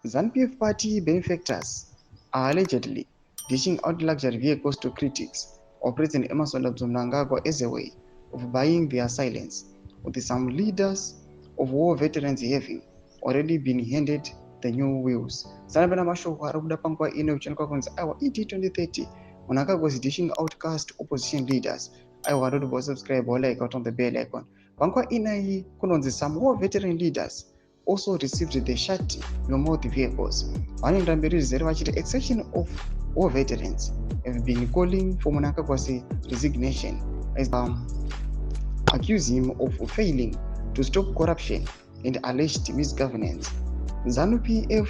ZANU-PF party benefactors are allegedly dishing out luxury vehicles to critics of President Emerson Mnangagwa as a way of buying their silence, with some leaders of war veterans having already been handed the new wheels. Sanabana mashoko arakuda pangwa ine uchenka kunzi aiwa ET 2030 Mnangagwa was dishing out cars to opposition leaders. Aiwa rodo subscribe or like out on the bell icon. Pangwa ine kunonzi some war veteran leaders also received the shati remote vehicles. One in Rambiri exception of war veterans have been calling for Mnangagwa's resignation as accuse him of failing to stop corruption and alleged misgovernance. ZANU-PF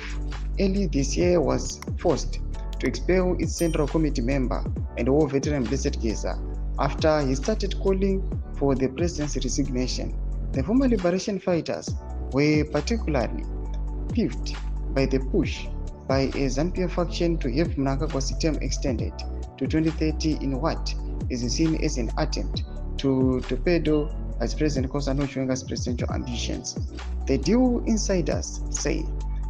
early this year was forced to expel its Central Committee member and war veteran Blessed Geza after he started calling for the president's resignation. The former liberation fighters were particularly peeved by the push by a ZANU-PF faction to have Mnangagwa's term extended to 2030 in what is seen as an attempt to torpedo Vice President Nkosazana Chiwenga's presidential ambitions. The deal, insiders say,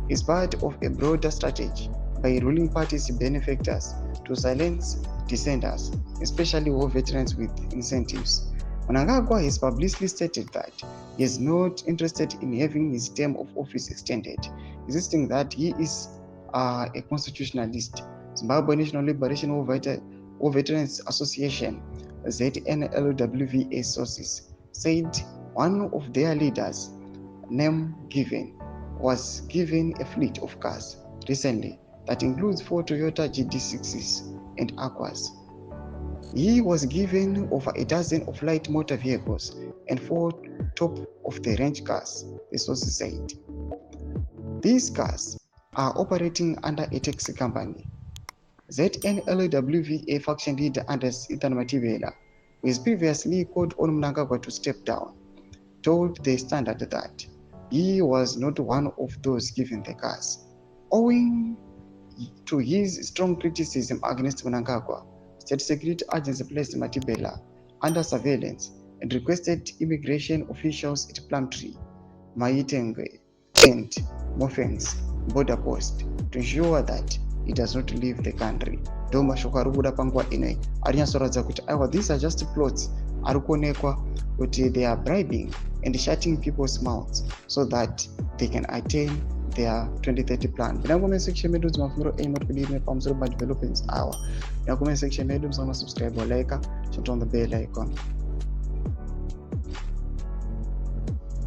is part of a broader strategy by ruling party's benefactors to silence dissenters, especially war veterans with incentives. Mnangagwa has publicly stated that he is not interested in having his term of office extended, insisting that he is a constitutionalist. Zimbabwe National Liberation War Veterans Association, ZNLWVA sources, said one of their leaders, name given, was given a fleet of cars recently that includes 4 Toyota GD6s and Aquas. He was given over a dozen of light motor vehicles and 4 top-of-the-range cars, the sources said. These cars are operating under a taxi company. ZNLWVA faction leader Anders Ethan Matibela, who has previously called on Mnangagwa to step down, told the Standard that he was not one of those given the cars. Owing to his strong criticism against Mnangagwa, State Security Agency placed Matibela under surveillance and requested immigration officials at Plumtree, Maitengwe, and Mofengs border post to ensure that he does not leave the country. Doma shokarubuda pangwa ine arinyasoradza kuti aiwa these are just plots arikuonekwa kuti they are bribing and shutting people's mouths so that they can attain their 2030 plan. Comment section medu dzimafungiro aim at kudiri pamusoro pa developments awa. Comment section medu msama subscribe or like, turn on the bell icon.